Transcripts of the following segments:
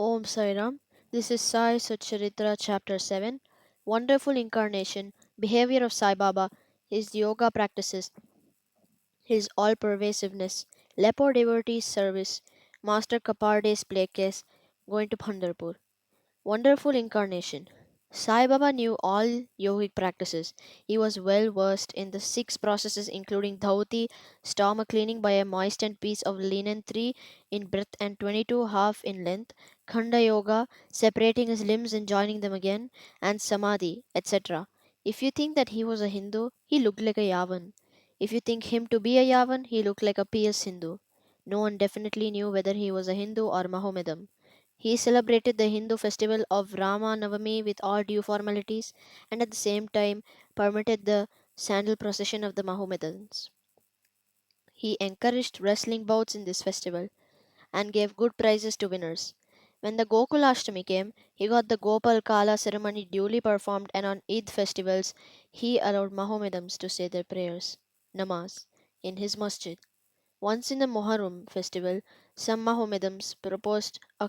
Om Sai Ram. This is Sai Satcharitra Chapter 7. Wonderful Incarnation, Behavior of Sai Baba, His Yoga Practices, His All Pervasiveness, Lepo Devotees Service, Master Kaparde's Play Case, going to Pandharpur. Wonderful Incarnation. Sai Baba knew all yogic practices. He was well versed in the six processes, including dhauti, stomach cleaning by a moistened piece of linen, 3 in breadth and 22 half in length, khanda yoga, separating his limbs and joining them again, and samadhi, etc. If you think that he was a Hindu, he looked like a Yavan. If you think him to be a Yavan, he looked like a pious Hindu. No one definitely knew whether he was a Hindu or Mohammedan. He celebrated the Hindu festival of Rama Navami with all due formalities and at the same time permitted the sandal procession of the Mohammedans. He encouraged wrestling bouts in this festival and gave good prizes to winners. When the Gokulashtami came, he got the Gopal Kala ceremony duly performed, and on Eid festivals, he allowed Mohammedans to say their prayers, namaz, in his masjid. Once in the Muharram festival, some Mohammedans proposed a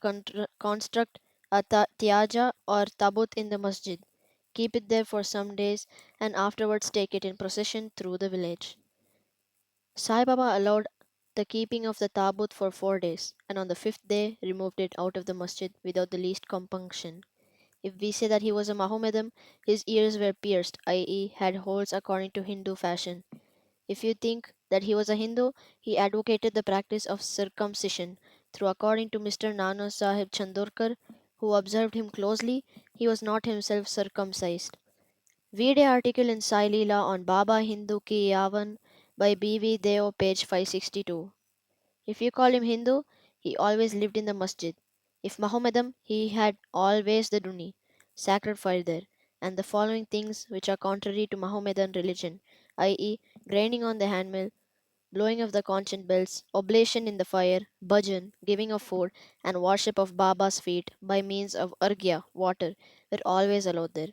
construct a tiaja or tabut in the masjid, keep it there for some days, and afterwards take it in procession through the village. Sai Baba allowed the keeping of the tabut for 4 days, and on the fifth day removed it out of the masjid without the least compunction. If we say that he was a Mohammedan, his ears were pierced, i.e., had holes according to Hindu fashion. If you think that he was a Hindu, he advocated the practice of circumcision, though according to Mr. Nana Sahib Chandorkar, who observed him closely, he was not himself circumcised. Read a article in Sai Leela on Baba Hindu Ki Yavan by B.V. Deo, page 562. If you call him Hindu, he always lived in the masjid. If Mohammedan, he had always the duni, sacred fire there, and the following things which are contrary to Mohammedan religion, i.e., grinding on the handmill, blowing of the conch bells, oblation in the fire, bhajan, giving of food, and worship of Baba's feet by means of argya, water, were always allowed there.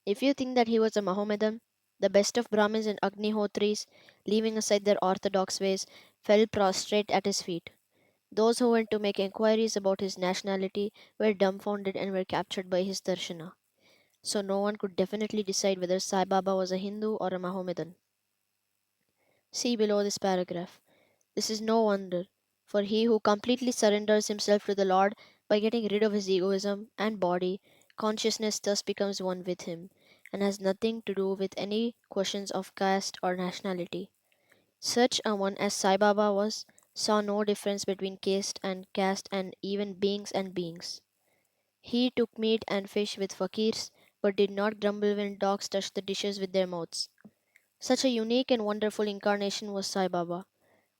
If you think that he was a Mohammedan, the best of Brahmins and Agnihotris, leaving aside their orthodox ways, fell prostrate at his feet. Those who went to make inquiries about his nationality were dumbfounded and were captured by his darshana. So no one could definitely decide whether Sai Baba was a Hindu or a Mohammedan. See below this paragraph. This is no wonder, for he who completely surrenders himself to the Lord by getting rid of his egoism and body, consciousness thus becomes one with him, and has nothing to do with any questions of caste or nationality. Such a one as Sai Baba was saw no difference between caste and even beings and beings. He took meat and fish with fakirs, but did not grumble when dogs touched the dishes with their mouths. Such a unique and wonderful incarnation was Sai Baba.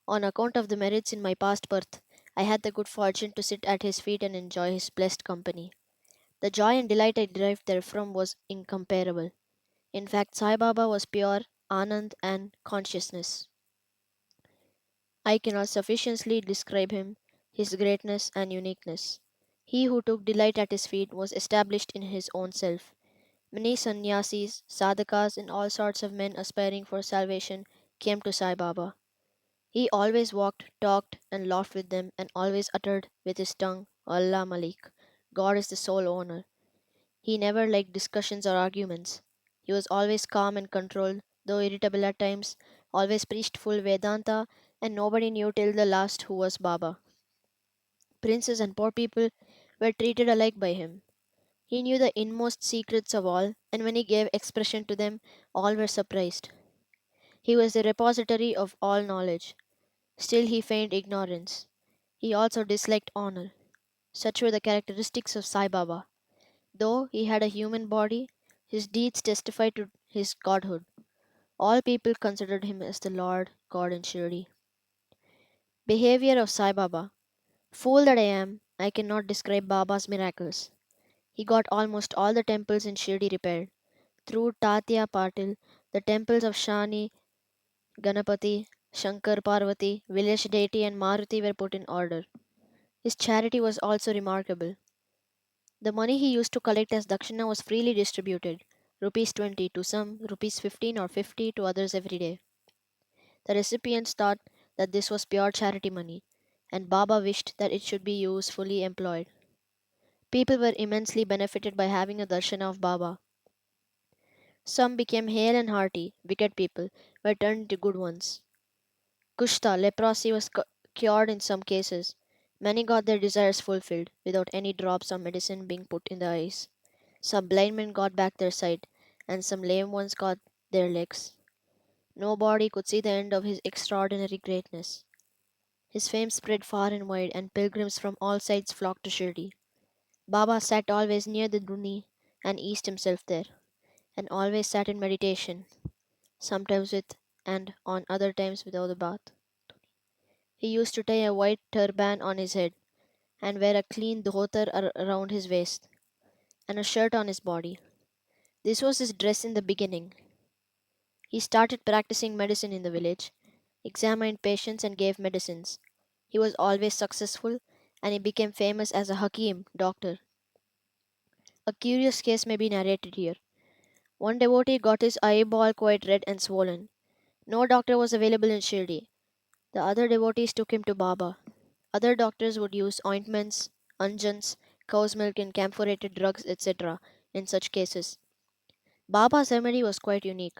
On account of the merits in my past birth, I had the good fortune to sit at his feet and enjoy his blessed company. The joy and delight I derived therefrom was incomparable. In fact, Sai Baba was pure Anand and consciousness. I cannot sufficiently describe him, his greatness and uniqueness. He who took delight at his feet was established in his own self. Many sannyasis, sadhakas, and all sorts of men aspiring for salvation came to Sai Baba. He always walked, talked, and laughed with them, and always uttered with his tongue, Allah Malik, God is the sole owner. He never liked discussions or arguments. He was always calm and controlled, though irritable at times, always preached full Vedanta, and nobody knew till the last who was Baba. Princes and poor people were treated alike by him. He knew the inmost secrets of all, and when he gave expression to them, all were surprised. He was the repository of all knowledge. Still, he feigned ignorance. He also disliked honor. Such were the characteristics of Sai Baba. Though he had a human body, his deeds testified to his godhood. All people considered him as the Lord God in Shirdi. Behavior of Sai Baba. Fool that I am, I cannot describe Baba's miracles. He got almost all the temples in Shirdi repaired. Through Tatya Patil, the temples of Shani, Ganapati, Shankar Parvati, village deity, and Maruti were put in order. His charity was also remarkable. The money he used to collect as dakshina was freely distributed, rupees 20 to some, rupees 15 or 50 to others every day. The recipients thought that this was pure charity money, and Baba wished that it should be usefully employed. People were immensely benefited by having a darshan of Baba. Some became hale and hearty, wicked people were turned into good ones. Kushta, leprosy, was cured in some cases. Many got their desires fulfilled without any drops of medicine being put in the eyes. Some blind men got back their sight, and some lame ones got their legs. Nobody could see the end of his extraordinary greatness. His fame spread far and wide, and pilgrims from all sides flocked to Shirdi. Baba sat always near the Duni and eased himself there, and always sat in meditation, sometimes with and on other times without a bath. He used to tie a white turban on his head and wear a clean dhotar around his waist and a shirt on his body. This was his dress in the beginning. He started practicing medicine in the village, examined patients, and gave medicines. He was always successful, and he became famous as a Hakim, doctor. A curious case may be narrated here. One devotee got his eyeball quite red and swollen. No doctor was available in Shirdi. The other devotees took him to Baba. Other doctors would use ointments, unguents, cow's milk, and camphorated drugs, etc. in such cases. Baba's remedy was quite unique.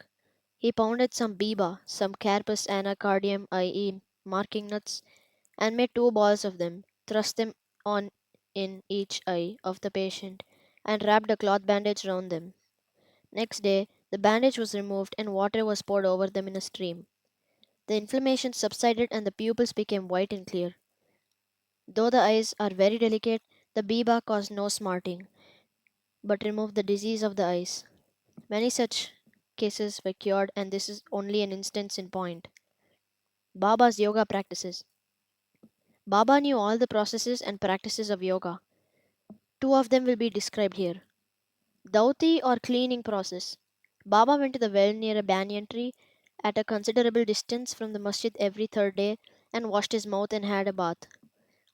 He pounded some biba, some carpus anacardium, i.e., marking nuts, and made two balls of them, thrust them on in each eye of the patient, and wrapped a cloth bandage round them. Next day, the bandage was removed and water was poured over them in a stream. The inflammation subsided and the pupils became white and clear. Though the eyes are very delicate, the biba caused no smarting, but removed the disease of the eyes. Many such cases were cured, and this is only an instance in point. Baba's yoga practices. Baba knew all the processes and practices of yoga. Two of them will be described here. Dauti or cleaning process. Baba went to the well near a banyan tree at a considerable distance from the masjid every third day and washed his mouth and had a bath.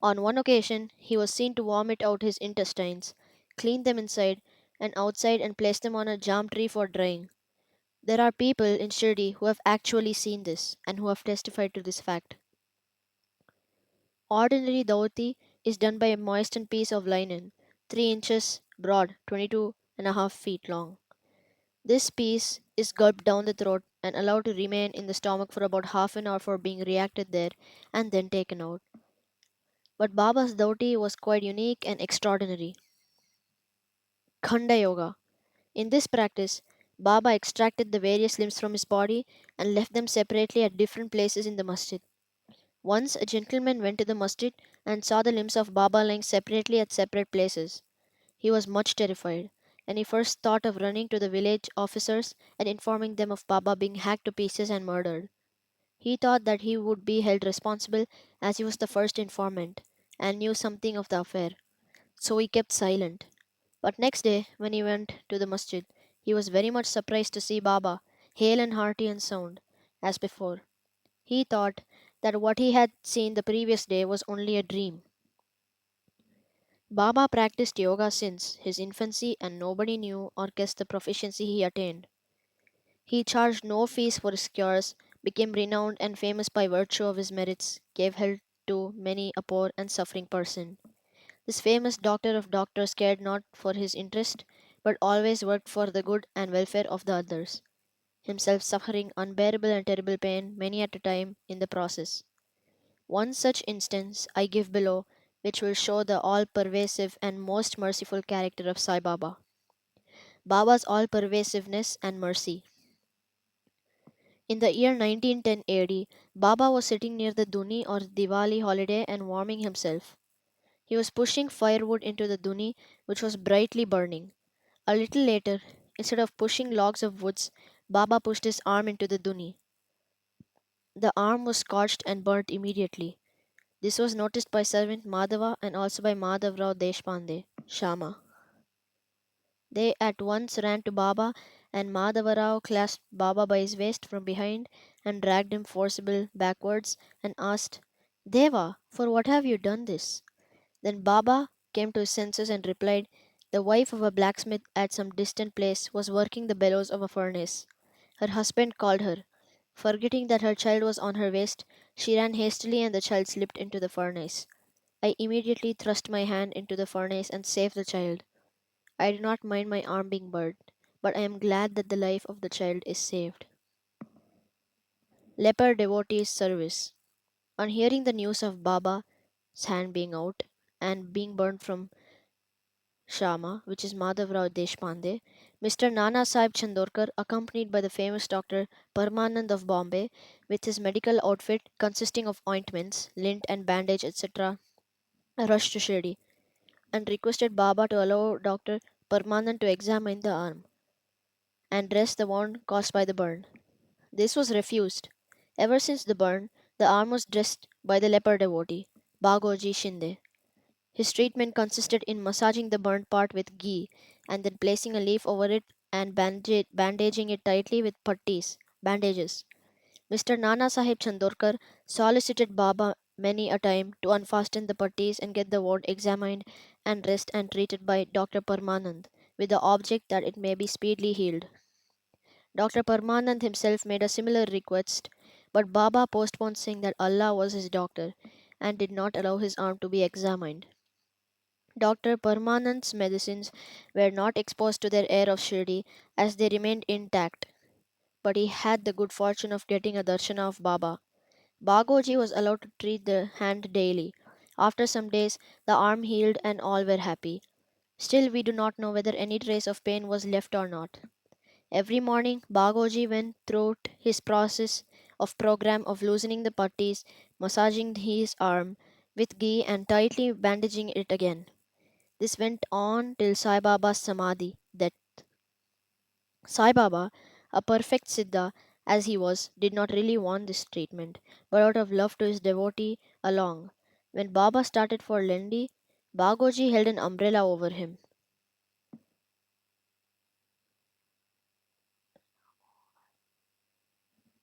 On one occasion, he was seen to vomit out his intestines, clean them inside and outside, and place them on a jam tree for drying. There are people in Shirdi who have actually seen this and who have testified to this fact. Ordinary dhoti is done by a moistened piece of linen, 3 inches broad, 22.5 feet long. This piece is gulped down the throat and allowed to remain in the stomach for about half an hour for being reacted there and then taken out. But Baba's dhoti was quite unique and extraordinary. Khanda Yoga. In this practice, Baba extracted the various limbs from his body and left them separately at different places in the masjid. Once a gentleman went to the masjid and saw the limbs of Baba lying separately at separate places. He was much terrified, and he first thought of running to the village officers and informing them of Baba being hacked to pieces and murdered. He thought that he would be held responsible as he was the first informant and knew something of the affair, so he kept silent. But next day, when he went to the masjid, he was very much surprised to see Baba, hale and hearty and sound, as before. He thought that what he had seen the previous day was only a dream. Baba practiced yoga since his infancy, and nobody knew or guessed the proficiency he attained. He charged no fees for his cures, became renowned and famous by virtue of his merits, gave help to many a poor and suffering person. This famous doctor of doctors cared not for his interest, but always worked for the good and welfare of the others, himself suffering unbearable and terrible pain many at a time in the process. One such instance I give below, which will show the all pervasive and most merciful character of Sai Baba. Baba's all pervasiveness and mercy. In the year 1910 AD, Baba was sitting near the Duni or Diwali holiday and warming himself. He was pushing firewood into the Duni, which was brightly burning. A little later, instead of pushing logs of woods, Baba pushed his arm into the Duni. The arm was scorched and burnt immediately. This was noticed by servant Madhava and also by Madhavrao Deshpande, Shama. They at once ran to Baba, and Madhavarao clasped Baba by his waist from behind and dragged him forcibly backwards and asked, Deva, for what have you done this? Then Baba came to his senses and replied, the wife of a blacksmith at some distant place was working the bellows of a furnace. Her husband called her. Forgetting that her child was on her waist, She ran hastily and the child slipped into the furnace. I immediately thrust my hand into the furnace and saved the child. I do not mind my arm being burned, but I am glad that the life of the child is saved. Leper devotees service. On hearing the news of Baba's hand being out and being burned from Shama, which is Madhavrao Deshpande, Mr. Nana Sahib Chandorkar, accompanied by the famous doctor Parmanand of Bombay, with his medical outfit consisting of ointments, lint, and bandage, etc., rushed to Shirdi and requested Baba to allow Dr. Parmanand to examine the arm and dress the wound caused by the burn. This was refused. Ever since the burn, the arm was dressed by the leper devotee, Bagoji Shinde. His treatment consisted in massaging the burnt part with ghee and then placing a leaf over it and bandaging it tightly with putties, bandages. Mr. Nana Sahib Chandorkar solicited Baba many a time to unfasten the putties and get the wound examined and dressed and treated by Dr. Parmanand with the object that it may be speedily healed. Dr. Parmanand himself made a similar request, but Baba postponed, saying that Allah was his doctor and did not allow his arm to be examined. Dr. Parmanand's medicines were not exposed to their air of Shirdi as they remained intact, but he had the good fortune of getting a darshana of Baba. Bagoji was allowed to treat the hand daily. After some days, the arm healed and all were happy. Still, we do not know whether any trace of pain was left or not. Every morning, Bagoji went through his process of program of loosening the putties, massaging his arm with ghee and tightly bandaging it again. This went on till Sai Baba's Samadhi, that Sai Baba, a perfect Siddha as he was, did not really want this treatment, but out of love to his devotee along. When Baba started for Lendi, Bagoji held an umbrella over him.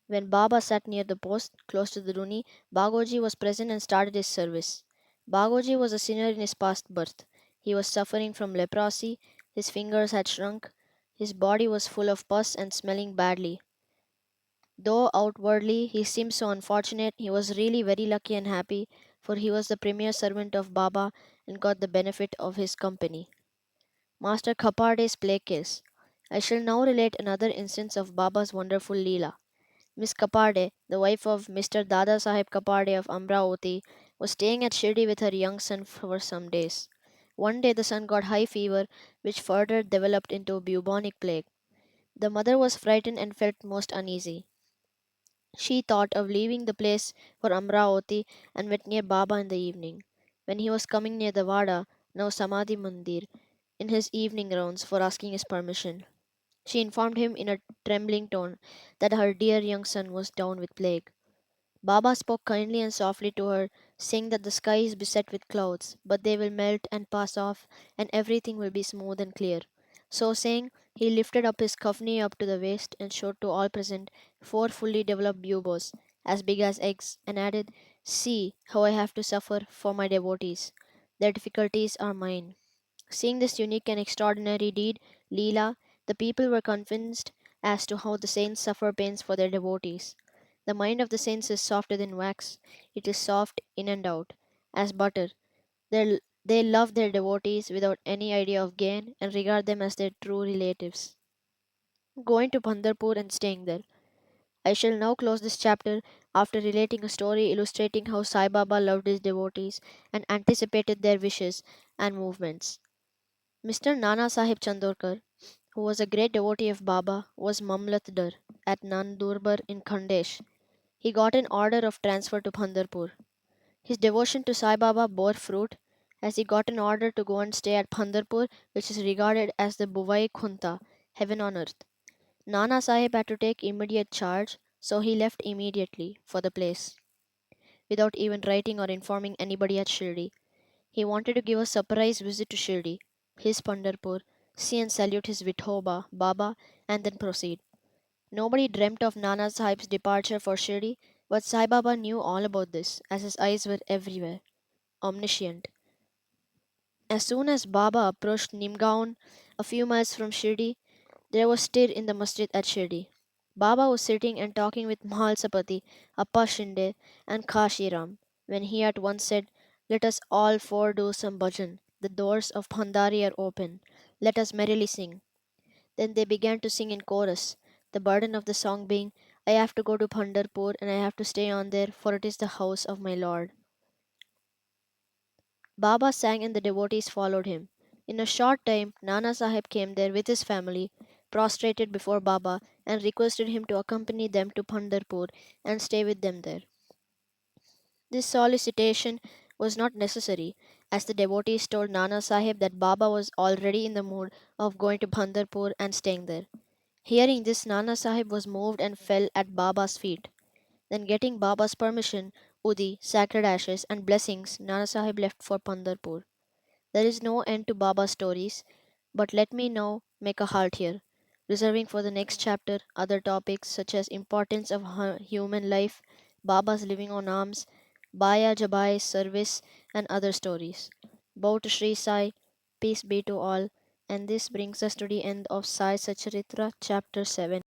When Baba sat near the post, close to the Runi, Bagoji was present and started his service. Bagoji was a sinner in his past birth. He was suffering from leprosy, his fingers had shrunk, his body was full of pus and smelling badly. Though outwardly he seemed so unfortunate, he was really very lucky and happy, for he was the premier servant of Baba and got the benefit of his company. Master Khaparde's play case. I shall now relate another instance of Baba's wonderful Leela. Miss Kaparde, the wife of Mr. Dada Sahib Kaparde of Amravati, was staying at Shirdi with her young son for some days. One day the son got high fever, which further developed into bubonic plague. The mother was frightened and felt most uneasy. She thought of leaving the place for Amravati and went near Baba in the evening. When he was coming near the Vada, now Samadhi Mandir, in his evening rounds for asking his permission, she informed him in a trembling tone that her dear young son was down with plague. Baba spoke kindly and softly to her, saying that the sky is beset with clouds, but they will melt and pass off, and everything will be smooth and clear. So saying, he lifted up his kafni up to the waist and showed to all present four fully developed buboes, as big as eggs, and added, "See how I have to suffer for my devotees. Their difficulties are mine." Seeing this unique and extraordinary deed, Leela, the people were convinced as to how the saints suffer pains for their devotees. The mind of the saints is softer than wax, it is soft in and out, as butter. They love their devotees without any idea of gain and regard them as their true relatives. Going to Pandharpur and staying there. I shall now close this chapter after relating a story illustrating how Sai Baba loved his devotees and anticipated their wishes and movements. Mr. Nana Sahib Chandorkar, who was a great devotee of Baba, was Mamlatdar at Nandurbar in Khandesh. He got an order of transfer to Pandharpur. His devotion to Sai Baba bore fruit as he got an order to go and stay at Pandharpur, which is regarded as the Buvai Khunta, heaven on earth. Nana Sahib had to take immediate charge, so he left immediately for the place, without even writing or informing anybody at Shirdi. He wanted to give a surprise visit to Shirdi, his Pandharpur, see and salute his Vithoba, Baba, and then proceed. Nobody dreamt of Nana Sahib's departure for Shirdi, but Sai Baba knew all about this, as his eyes were everywhere, omniscient. As soon as Baba approached Nimgaon, a few miles from Shirdi, there was stir in the masjid at Shirdi. Baba was sitting and talking with Mahalsapati, Appa Shinde, and Kashiram when he at once said, "Let us all four do some bhajan. The doors of Bhandari are open. Let us merrily sing." Then they began to sing in chorus, the burden of the song being, "I have to go to Pandharpur and I have to stay on there, for it is the house of my Lord." Baba sang and the devotees followed him. In a short time, Nana Sahib came there with his family, prostrated before Baba, and requested him to accompany them to Pandharpur and stay with them there. This solicitation was not necessary, as the devotees told Nana Sahib that Baba was already in the mood of going to Pandharpur and staying there. Hearing this, Nana Sahib was moved and fell at Baba's feet. Then, getting Baba's permission, Udi, sacred ashes, and blessings, Nana Sahib left for Pandharpur. There is no end to Baba's stories, but let me now make a halt here, reserving for the next chapter other topics such as importance of human life, Baba's living on alms, Baya Jabai's service, and other stories. Bow to Sri Sai, peace be to all, and this brings us to the end of Sai Satcharitra chapter 7.